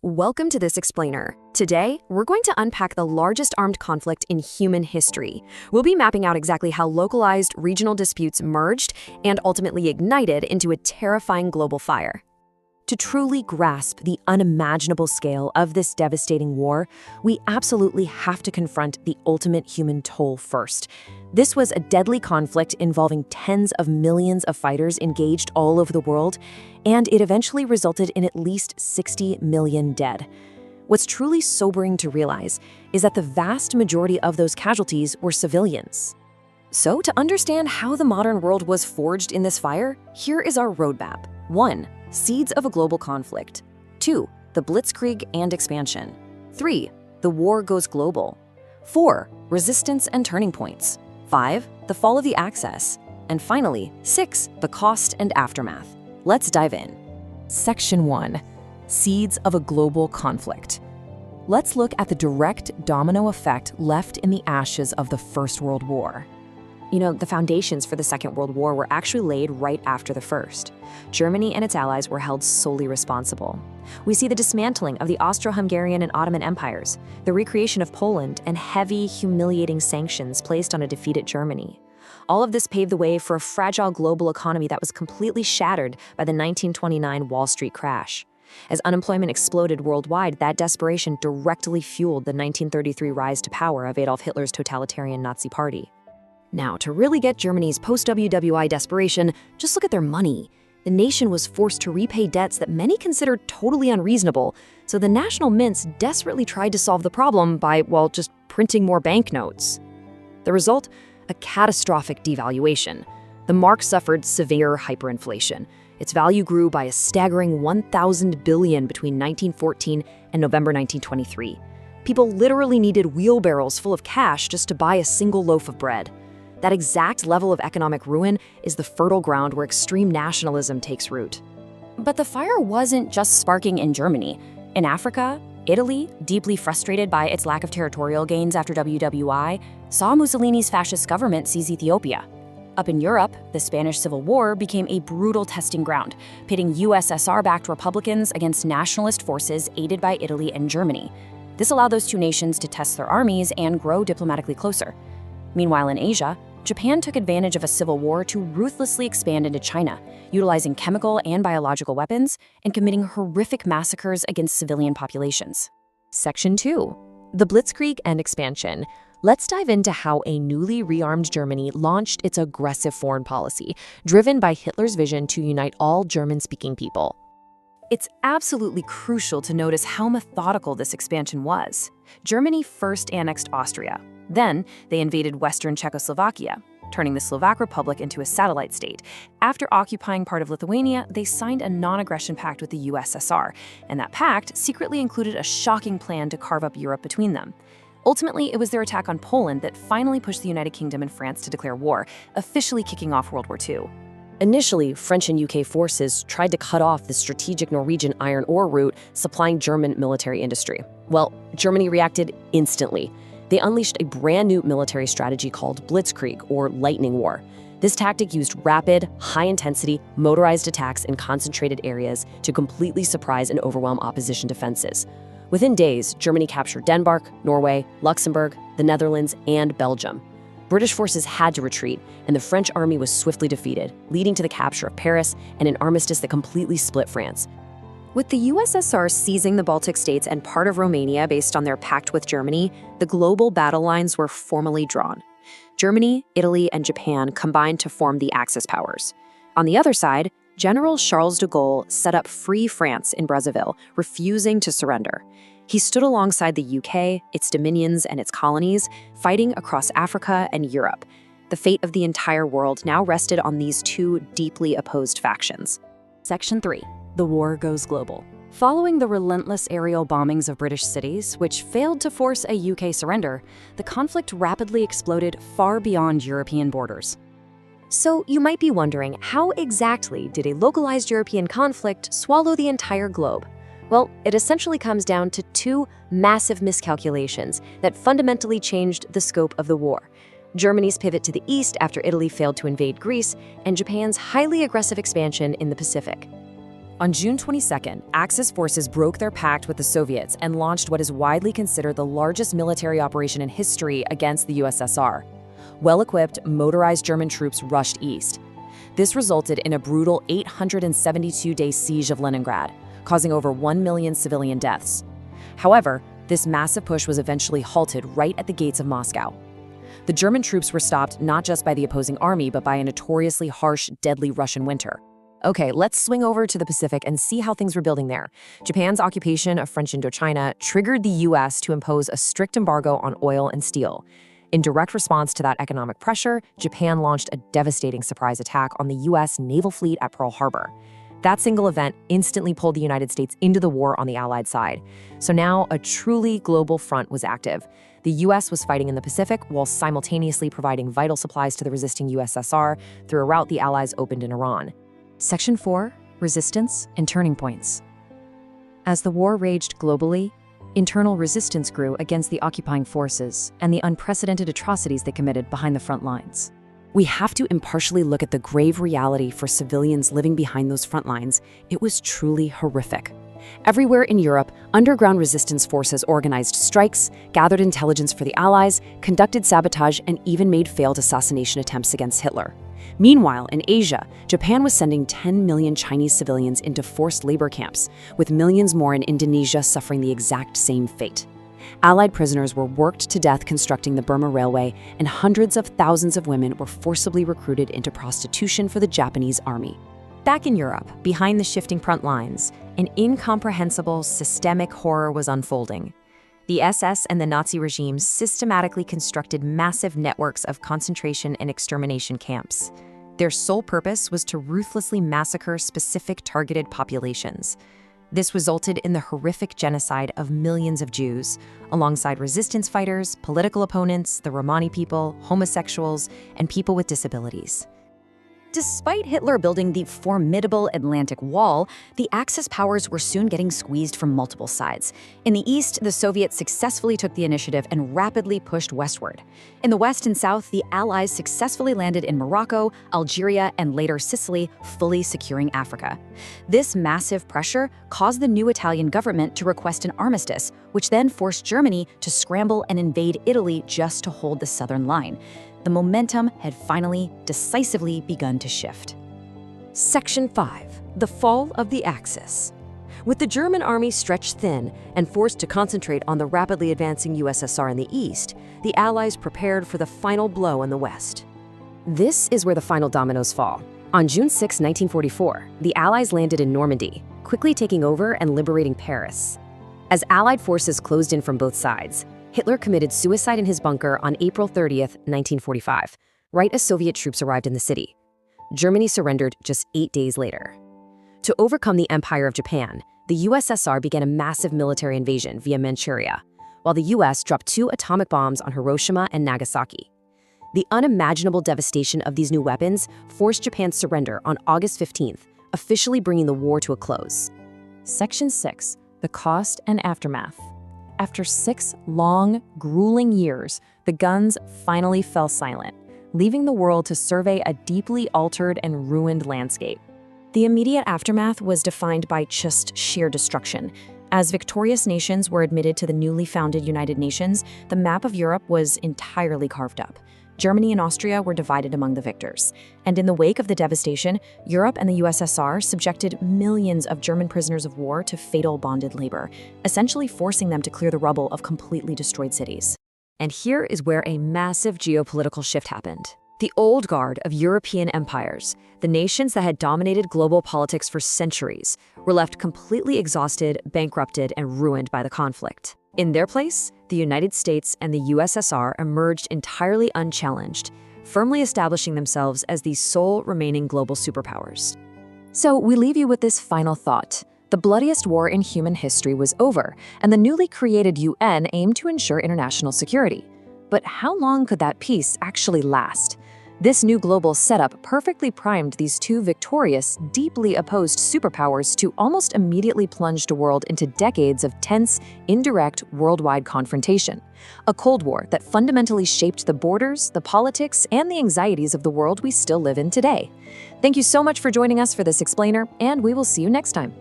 Welcome to this explainer. Today, we're going to unpack the largest armed conflict in human history. We'll be mapping out exactly how localized regional disputes merged and ultimately ignited into a terrifying global fire. To truly grasp the unimaginable scale of this devastating war, we absolutely have to confront the ultimate human toll first. This was a deadly conflict involving tens of millions of fighters engaged all over the world, and it eventually resulted in at least 60 million dead. What's truly sobering to realize is that the vast majority of those casualties were civilians. So, to understand how the modern world was forged in this fire, here is our roadmap. 1. Seeds of a global conflict. 2. The Blitzkrieg and expansion. 3. The war goes global. 4. Resistance and turning points. 5. The fall of the Axis. And finally, 6. The cost and aftermath. Let's dive in. Section 1. Seeds of a global conflict. Let's look at the direct domino effect left in the ashes of the First World War. The foundations for the Second World War were actually laid right after the First. Germany and its allies were held solely responsible. We see the dismantling of the Austro-Hungarian and Ottoman empires, the recreation of Poland, and heavy, humiliating sanctions placed on a defeated Germany. All of this paved the way for a fragile global economy that was completely shattered by the 1929 Wall Street crash. As unemployment exploded worldwide, that desperation directly fueled the 1933 rise to power of Adolf Hitler's totalitarian Nazi party. Now, to really get Germany's post-WWI desperation, just look at their money. The nation was forced to repay debts that many considered totally unreasonable, so the national mints desperately tried to solve the problem by, just printing more banknotes. The result? A catastrophic devaluation. The mark suffered severe hyperinflation. Its value grew by a staggering 1,000 billion between 1914 and November 1923. People literally needed wheelbarrows full of cash just to buy a single loaf of bread. That exact level of economic ruin is the fertile ground where extreme nationalism takes root. But the fire wasn't just sparking in Germany. In Africa, Italy, deeply frustrated by its lack of territorial gains after WWI, saw Mussolini's fascist government seize Ethiopia. Up in Europe, the Spanish Civil War became a brutal testing ground, pitting USSR-backed Republicans against nationalist forces aided by Italy and Germany. This allowed those two nations to test their armies and grow diplomatically closer. Meanwhile, in Asia, Japan took advantage of a civil war to ruthlessly expand into China, utilizing chemical and biological weapons and committing horrific massacres against civilian populations. Section 2. The Blitzkrieg and expansion. Let's dive into how a newly rearmed Germany launched its aggressive foreign policy, driven by Hitler's vision to unite all German-speaking people. It's absolutely crucial to notice how methodical this expansion was. Germany first annexed Austria. Then, they invaded Western Czechoslovakia, turning the Slovak Republic into a satellite state. After occupying part of Lithuania, they signed a non-aggression pact with the USSR, and that pact secretly included a shocking plan to carve up Europe between them. Ultimately, it was their attack on Poland that finally pushed the United Kingdom and France to declare war, officially kicking off World War II. Initially, French and UK forces tried to cut off the strategic Norwegian iron ore route supplying German military industry. Well, Germany reacted instantly. They unleashed a brand new military strategy called Blitzkrieg, or lightning war. This tactic used rapid, high-intensity, motorized attacks in concentrated areas to completely surprise and overwhelm opposition defenses. Within days, Germany captured Denmark, Norway, Luxembourg, the Netherlands, and Belgium. British forces had to retreat, and the French army was swiftly defeated, leading to the capture of Paris and an armistice that completely split France. With the USSR seizing the Baltic states and part of Romania based on their pact with Germany, the global battle lines were formally drawn. Germany, Italy, and Japan combined to form the Axis powers. On the other side, General Charles de Gaulle set up Free France in Brazzaville, refusing to surrender. He stood alongside the UK, its dominions, and its colonies, fighting across Africa and Europe. The fate of the entire world now rested on these two deeply opposed factions. Section 3. The war goes global. Following the relentless aerial bombings of British cities, which failed to force a UK surrender, the conflict rapidly exploded far beyond European borders. So you might be wondering, how exactly did a localized European conflict swallow the entire globe? Well, it essentially comes down to two massive miscalculations that fundamentally changed the scope of the war. Germany's pivot to the east after Italy failed to invade Greece, and Japan's highly aggressive expansion in the Pacific. On June 22nd, Axis forces broke their pact with the Soviets and launched what is widely considered the largest military operation in history against the USSR. Well-equipped, motorized German troops rushed east. This resulted in a brutal 872-day siege of Leningrad, causing over 1 million civilian deaths. However, this massive push was eventually halted right at the gates of Moscow. The German troops were stopped not just by the opposing army, but by a notoriously harsh, deadly Russian winter. Okay, let's swing over to the Pacific and see how things were building there. Japan's occupation of French Indochina triggered the U.S. to impose a strict embargo on oil and steel. In direct response to that economic pressure, Japan launched a devastating surprise attack on the U.S. naval fleet at Pearl Harbor. That single event instantly pulled the United States into the war on the Allied side. So now a truly global front was active. The U.S. was fighting in the Pacific while simultaneously providing vital supplies to the resisting USSR through a route the Allies opened in Iran. Section 4, Resistance and Turning Points. As the war raged globally, internal resistance grew against the occupying forces and the unprecedented atrocities they committed behind the front lines. We have to impartially look at the grave reality for civilians living behind those front lines. It was truly horrific. Everywhere in Europe, underground resistance forces organized strikes, gathered intelligence for the Allies, conducted sabotage, and even made failed assassination attempts against Hitler. Meanwhile, in Asia, Japan was sending 10 million Chinese civilians into forced labor camps, with millions more in Indonesia suffering the exact same fate. Allied prisoners were worked to death constructing the Burma Railway, and hundreds of thousands of women were forcibly recruited into prostitution for the Japanese army. Back in Europe, behind the shifting front lines, an incomprehensible, systemic horror was unfolding. The SS and the Nazi regimes systematically constructed massive networks of concentration and extermination camps. Their sole purpose was to ruthlessly massacre specific targeted populations. This resulted in the horrific genocide of millions of Jews, alongside resistance fighters, political opponents, the Romani people, homosexuals, and people with disabilities. Despite Hitler building the formidable Atlantic Wall, the Axis powers were soon getting squeezed from multiple sides. In the east, the Soviets successfully took the initiative and rapidly pushed westward. In the west and south, the Allies successfully landed in Morocco, Algeria, and later Sicily, fully securing Africa. This massive pressure caused the new Italian government to request an armistice, which then forced Germany to scramble and invade Italy just to hold the southern line. The momentum had finally, decisively begun to shift. Section 5. The Fall of the Axis. With the German army stretched thin and forced to concentrate on the rapidly advancing USSR in the east, the Allies prepared for the final blow in the west. This is where the final dominoes fall. On June 6, 1944, the Allies landed in Normandy, quickly taking over and liberating Paris. As Allied forces closed in from both sides, Hitler committed suicide in his bunker on April 30th, 1945, right as Soviet troops arrived in the city. Germany surrendered just 8 days later. To overcome the Empire of Japan, the USSR began a massive military invasion via Manchuria, while the US dropped 2 atomic bombs on Hiroshima and Nagasaki. The unimaginable devastation of these new weapons forced Japan's surrender on August 15th, officially bringing the war to a close. Section 6. The Cost and Aftermath. After 6 long, grueling years, the guns finally fell silent, leaving the world to survey a deeply altered and ruined landscape. The immediate aftermath was defined by just sheer destruction. As victorious nations were admitted to the newly founded United Nations, the map of Europe was entirely carved up. Germany and Austria were divided among the victors. And in the wake of the devastation, Europe and the USSR subjected millions of German prisoners of war to fatal bonded labor, essentially forcing them to clear the rubble of completely destroyed cities. And here is where a massive geopolitical shift happened. The old guard of European empires, the nations that had dominated global politics for centuries, were left completely exhausted, bankrupted, and ruined by the conflict. In their place, the United States and the USSR emerged entirely unchallenged, firmly establishing themselves as the sole remaining global superpowers. So we leave you with this final thought. The bloodiest war in human history was over, and the newly created UN aimed to ensure international security. But how long could that peace actually last? This new global setup perfectly primed these two victorious, deeply opposed superpowers to almost immediately plunge the world into decades of tense, indirect, worldwide confrontation. A Cold War that fundamentally shaped the borders, the politics, and the anxieties of the world we still live in today. Thank you so much for joining us for this explainer, and we will see you next time.